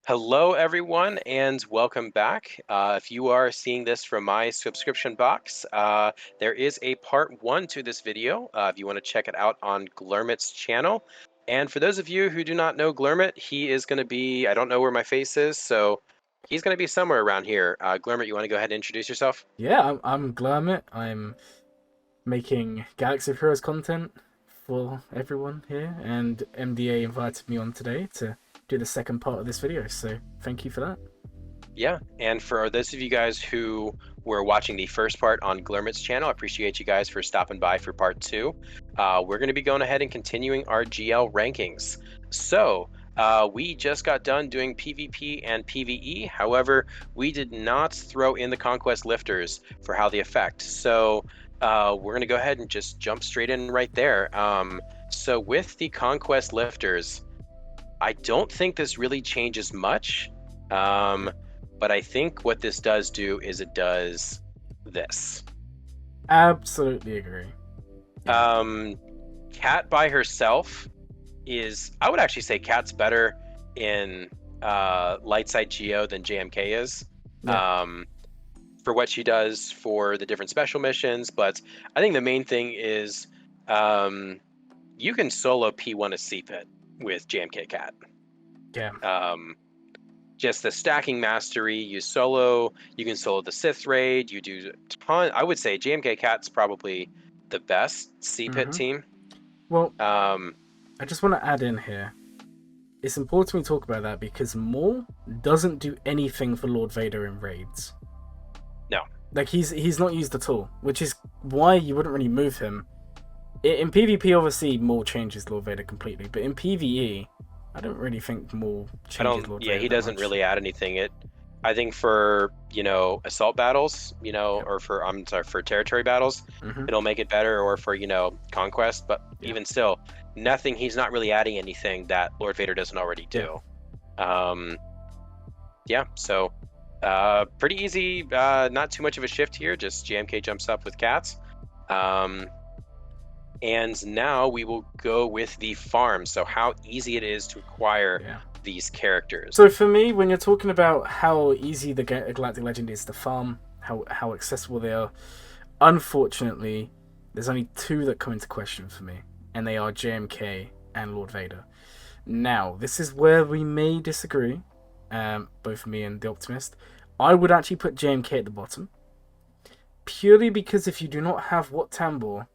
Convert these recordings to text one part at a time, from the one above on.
Hello, everyone, and welcome back. If you are seeing this from my subscription box, there is a part one to this video if you want to check it out on Glurmit's channel. And for those of you who do not know Glurmit, he is going to be, I don't know where my face is, so he's going to be somewhere around here. Glurmit, you want to go ahead and introduce yourself? Yeah, I'm Glurmit. I'm making Galaxy of Heroes content for everyone here, and MDA invited me on today to do the second part of this video, so thank you for that. Yeah, and for those of you guys who were watching the first part on Glurmit's channel, I appreciate you guys for stopping by for part two. We're going to be going ahead and continuing our GL rankings. So, we just got done doing PvP and PvE. However, we did not throw in the conquest lifters for how they affect. So, we're going to go ahead and just jump straight in right there. So with the conquest lifters, I don't think this really changes much. But I think what this does do is it does this. Absolutely agree. Cat by herself is, I would actually say Cat's better in light side Geo than JMK is. Yeah. For what she does for the different special missions, but I think the main thing is you can solo P1 a C-Pit with JMK Cat. Yeah. Just the stacking mastery, you can solo the Sith Raid, you do a ton. I would say JMK Cat's probably the best C-Pit team. Well, I just want to add in here. It's important we talk about that because Maul doesn't do anything for Lord Vader in raids. No. Like, he's not used at all, which is why you wouldn't really move him. In PvP, obviously, Maul changes Lord Vader completely, but in PvE, I don't really think Maul changes Lord Vader. Yeah, he doesn't really add anything. I think for, assault battles, or for territory battles, it'll make it better, or for, conquest, but even still, nothing, he's not really adding anything that Lord Vader doesn't already do. So pretty easy, not too much of a shift here, just JMK jumps up with cats. And now we will go with the farm. So how easy it is to acquire these characters. So for me, when you're talking about how easy the Galactic Legend is to farm, how accessible they are, unfortunately, there's only two that come into question for me, and they are JMK and Lord Vader. Now, this is where we may disagree, both me and the Optimist. I would actually put JMK at the bottom, purely because if you do not have Wat Tambor,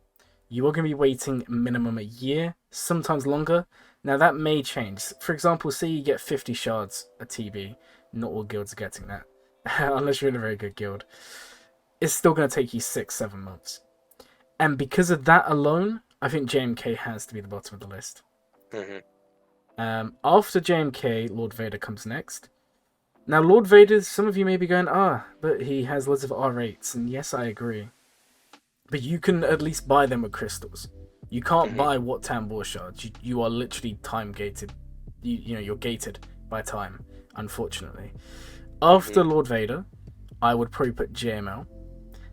you are going to be waiting minimum a year, sometimes longer. Now, that may change. For example, say you get 50 shards a TB. Not all guilds are getting that, unless you're in a very good guild. It's still going to take you 6-7 months. And because of that alone, I think JMK has to be the bottom of the list. After JMK, Lord Vader comes next. Now, Lord Vader, some of you may be going, but he has loads of R8s. And yes, I agree. But you can at least buy them with crystals. You can't buy Wat Tambor shards. You are literally time gated. You're gated by time, unfortunately. After Lord Vader, I would probably put JML.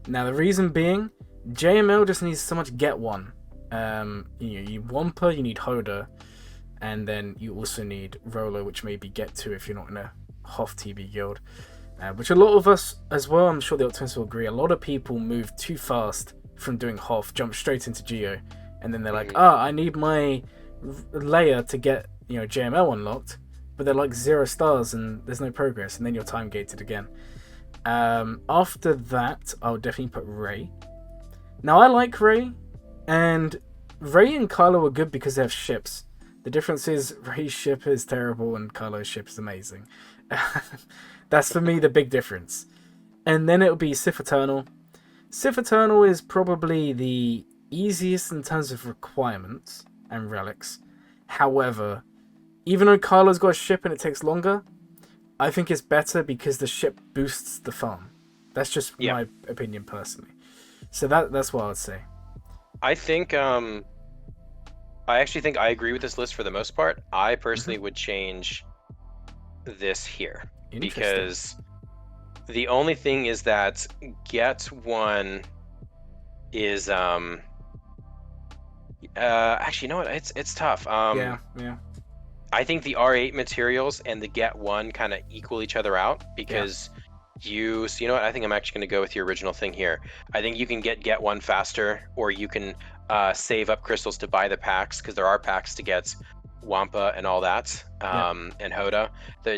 Now the reason being, JML just needs so much get one. You need Wampa, you need Hoda, and then you also need Rolo, which maybe get to if you're not in a Hoth TB guild. Which a lot of us as well, I'm sure the Optimists will agree, a lot of people move too fast from doing Hoth, jump straight into Geo, and then they're like, I need my layer to get JML unlocked, but they're like 0 stars and there's no progress, and then you're time gated again. After that, I would definitely put Rey. Now I like Rey, and Rey and Kylo are good because they have ships. The difference is Rey's ship is terrible and Kylo's ship is amazing. That's for me the big difference. And then it'll be Sith Eternal. Sith Eternal is probably the easiest in terms of requirements and relics. However, even though Kylo's got a ship and it takes longer, I think it's better because the ship boosts the farm. That's just my opinion personally. So that's what I would say. I think I actually think I agree with this list for the most part. I personally would change this here because the only thing is that get one is actually, you know what? It's tough. Yeah. I think the R8 materials and the Get 1 kind of equal each other out because so you know what? I think I'm actually going to go with your original thing here. I think you can Get 1 faster, or you can save up crystals to buy the packs, because there are packs to get Wampa and all that, and Hoda.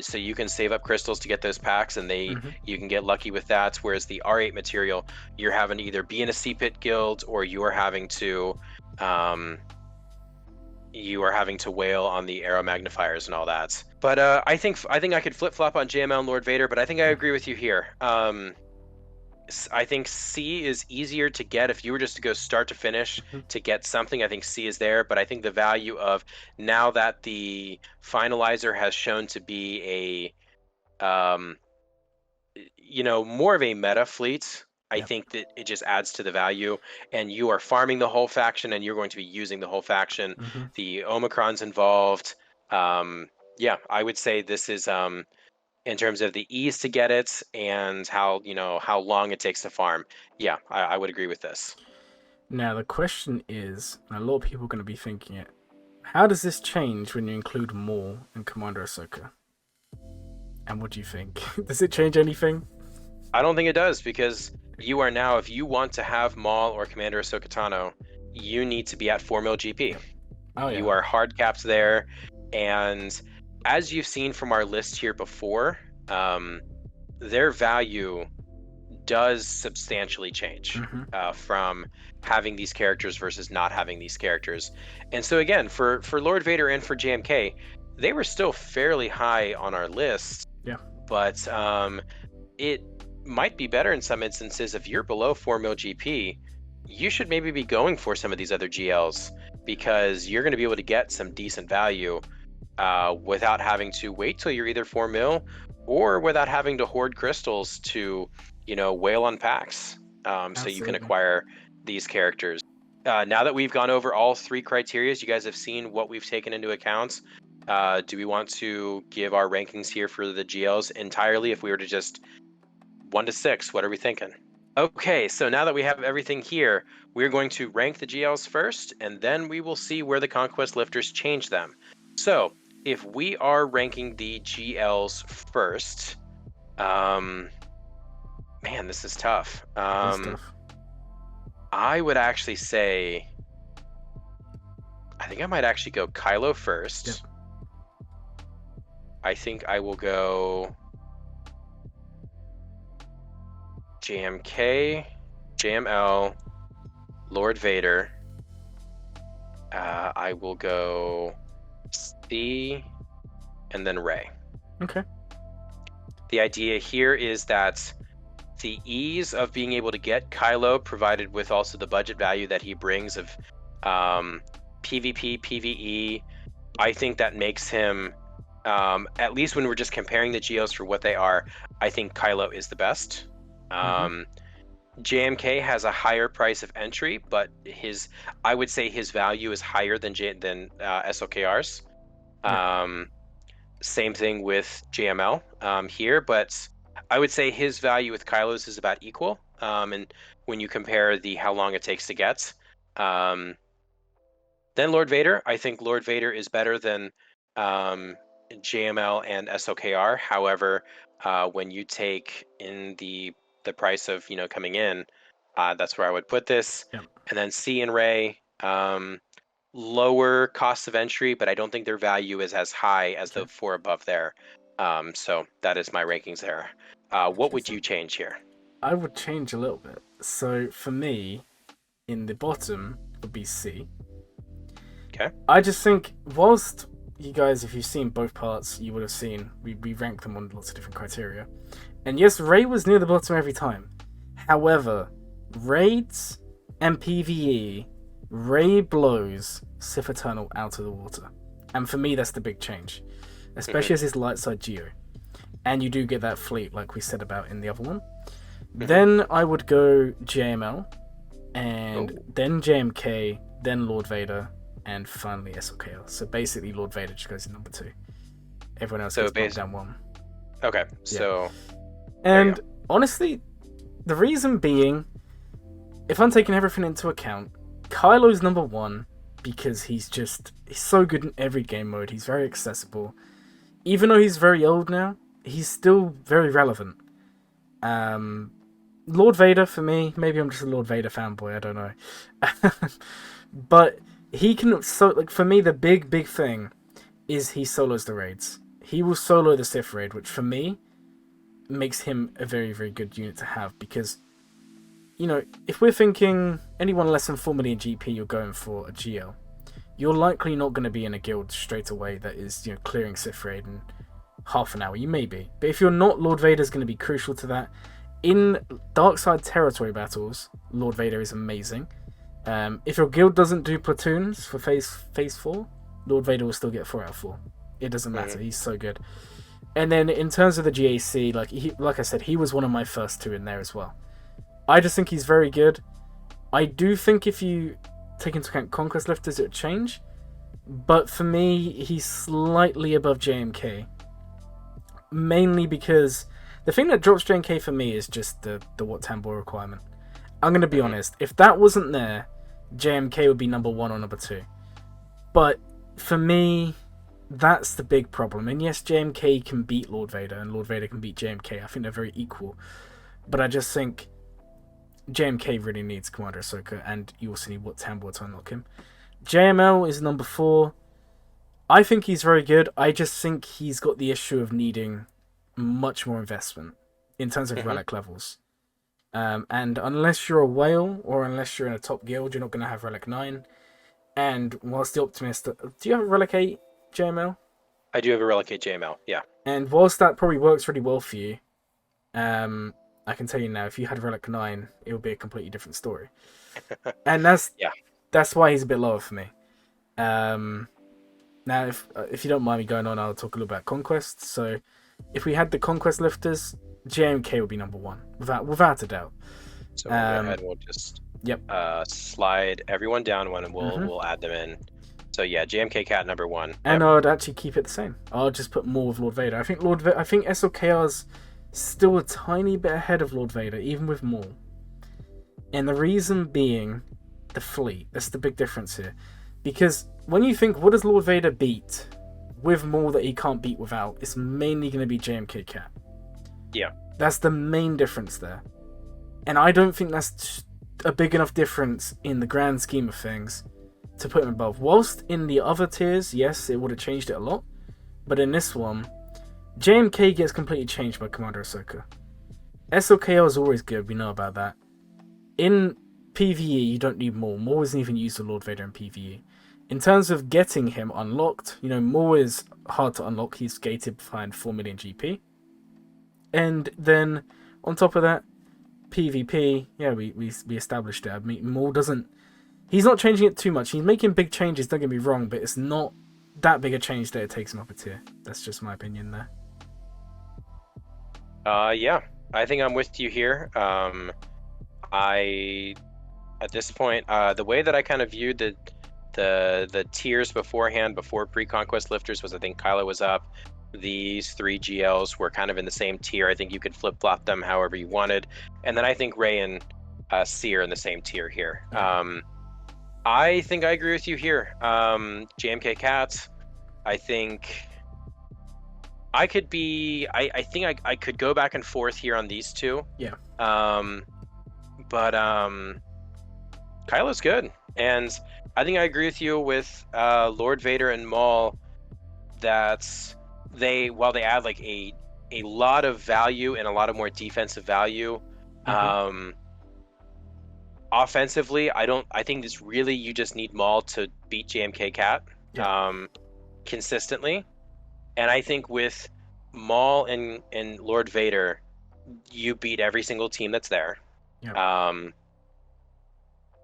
So you can save up crystals to get those packs, and you can get lucky with that. Whereas the R8 material, you're having to either be in a C-Pit guild, or you are having to wail on the arrow magnifiers and all that. But I think I could flip-flop on JML and Lord Vader, but I think I agree with you here. I think C is easier to get if you were just to go start to finish to get something. I think C is there, but I think the value of now that the finalizer has shown to be a more of a meta fleet, I think that it just adds to the value, and you are farming the whole faction, and you're going to be using the whole faction. The Omicron's involved. I would say this is in terms of the ease to get it and how long it takes to farm. Yeah, I would agree with this. Now the question is, and a lot of people are going to be thinking it, how does this change when you include Maul and Commander Ahsoka? And what do you think? Does it change anything? I don't think it does, because you are now, if you want to have Maul or Commander Ahsoka Tano, you need to be at 4 mil GP. Oh, yeah. You are hard capped there, and as you've seen from our list here before, their value does substantially change from having these characters versus not having these characters. And so again, for Lord Vader and for JMK, they were still fairly high on our list. Yeah. But it might be better in some instances if you're below 4 mil GP, you should maybe be going for some of these other GLs, because you're going to be able to get some decent value without having to wait till you're either 4 mil or without having to hoard crystals to, wail on packs. So you can acquire these characters. Now that we've gone over all three criteria, you guys have seen what we've taken into account. Do we want to give our rankings here for the GLs entirely? If we were to just 1 to 6, what are we thinking? Okay, so now that we have everything here, we're going to rank the GLs first, and then we will see where the conquest lifters change them. So if we are ranking the GLs first, man, this is tough. I would actually say, I think I might actually go Kylo first. Yep. I think I will go JMK, JML, Lord Vader. I will go C, and then Rey. Okay. The idea here is that the ease of being able to get Kylo, provided with also the budget value that he brings of PvP, PvE, I think that makes him, at least when we're just comparing the GLs for what they are, I think Kylo is the best. JMK has a higher price of entry, but I would say his value is higher than SOKR's. Same thing with JML here, but I would say his value with Kylo's is about equal. And when you compare how long it takes to get, then Lord Vader, I think Lord Vader is better than JML and SOKR. However, when you take in the price of coming in, that's where I would put this. Yep. And then C and Rey, lower cost of entry, but I don't think their value is as high as the 4 above there. So that is my rankings there. What would you change here? I would change a little bit. So for me, in the bottom would be C. Okay. I just think, whilst you guys, if you've seen both parts, you would have seen we rank them on lots of different criteria. And yes, Rey was near the bottom every time. However, raids and PvE, Rey blows Sith Eternal out of the water. And for me, that's the big change. Especially as his light side Geo. And you do get that fleet, like we said about in the other one. Then I would go JML, and then JMK, then Lord Vader, and finally SLKL. So basically, Lord Vader just goes in number 2. Everyone else goes down 1. Okay, so... And honestly, the reason being, if I'm taking everything into account, Kylo's number 1, because he's so good in every game mode. He's very accessible. Even though he's very old now, he's still very relevant. Lord Vader for me, maybe I'm just a Lord Vader fanboy, I don't know. But he can for me the big thing is he solos the raids. He will solo the Sith raid, which for me makes him a very, very good unit to have, because if we're thinking anyone less than 4 million GP you're going for a GL, you're likely not going to be in a guild straight away that is clearing Sith raid in half an hour. You may be, but if you're not, Lord Vader's going to be crucial to that. In dark side territory battles, Lord Vader is amazing. If your guild doesn't do platoons for phase 4, Lord Vader will still get 4 out of 4. It doesn't matter. He's so good. And then in terms of the GAC, like I said, he was one of my first 2 in there as well. I just think he's very good. I do think if you take into account conquest lifters, it would change. But for me, he's slightly above JMK. Mainly because the thing that drops JMK for me is just the Wat Tambor requirement. I'm going to be honest. If that wasn't there, JMK would be number 1 or number 2. But for me, that's the big problem. And yes, JMK can beat Lord Vader, and Lord Vader can beat JMK. I think they're very equal. But I just think JMK really needs Commander Ahsoka, and you also need Wat Tambor to unlock him. JML is number 4. I think he's very good. I just think he's got the issue of needing much more investment in terms of relic levels. And unless you're a whale, or unless you're in a top guild, you're not going to have relic 9. And whilst the Optimist... Do you have a relic 8, JML? I do have a relic 8 JML, yeah. And whilst that probably works really well for you, I can tell you now, if you had relic 9, it would be a completely different story. And that's why he's a bit lower for me. Now, if you don't mind me going on, I'll talk a little about conquest. So, if we had the conquest lifters, JMK would be number 1, without a doubt. So we'll go ahead and we'll just slide everyone down one, and we'll add them in. So yeah, JMK Cat number 1. And I'd actually keep it the same. I'll just put more of Lord Vader. I think SLKR's still a tiny bit ahead of Lord Vader, even with Maul. And the reason being the fleet. That's the big difference here. Because when you think, what does Lord Vader beat with Maul that he can't beat without? It's mainly going to be JMK Cat. Yeah. That's the main difference there. And I don't think that's a big enough difference in the grand scheme of things to put him above. Whilst in the other tiers, yes, it would have changed it a lot. But in this one, JMK gets completely changed by Commander Ahsoka. SLKL is always good, we know about that. In PvE, you don't need Maul. Maul isn't even used with Lord Vader in PvE. In terms of getting him unlocked, Maul is hard to unlock. He's gated behind 4 million GP. And then, on top of that, PvP, yeah, we established it. I mean, Maul doesn't... He's not changing it too much. He's making big changes, don't get me wrong, but it's not that big a change that it takes him up a tier. That's just my opinion there. Yeah, I think I'm with you here. At this point, the way that I kind of viewed the tiers beforehand, before pre-conquest lifters, was I think Kylo was up. These 3 GLs were kind of in the same tier. I think you could flip-flop them however you wanted. And then I think Rey and C are in the same tier here. I think I agree with you here. JMK Cats, I think I could be... I think I could go back and forth here on these 2. Yeah. But Kylo's good. And I think I agree with you with Lord Vader and Maul, that while they add like a lot of value and a lot of more defensive value, offensively, I think this really, you just need Maul to beat JMK Cat consistently. And I think with Maul and Lord Vader, you beat every single team that's there.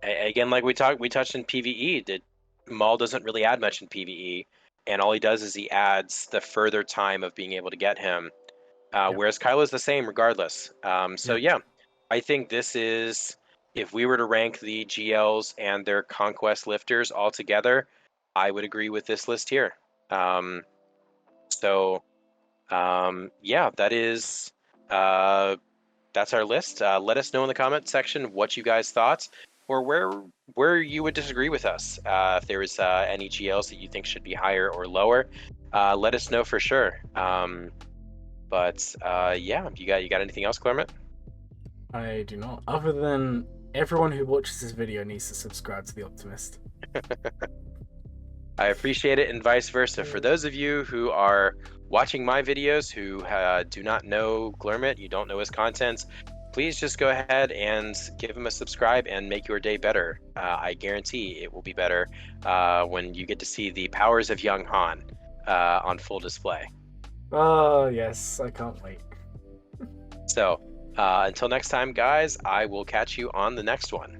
Again, like we touched in PvE, that Maul doesn't really add much in PvE, and all he does is he adds the further time of being able to get him, whereas Kylo is the same regardless. Yeah, I think this is, if we were to rank the GLs and their conquest lifters all together, I would agree with this list here. Yeah, that is that's our list. Let us know in the comment section what you guys thought. or where you would disagree with us. If there was any GLs that you think should be higher or lower, let us know for sure. Yeah, you got anything else, Glurmit? I do not. Other than everyone who watches this video needs to subscribe to The Optimist. I appreciate it, and vice versa. For those of you who are watching my videos who do not know Glurmit, you don't know his contents, please just go ahead and give him a subscribe and make your day better. I guarantee it will be better when you get to see the powers of young Han on full display. Oh, yes, I can't wait. So until next time, guys, I will catch you on the next one.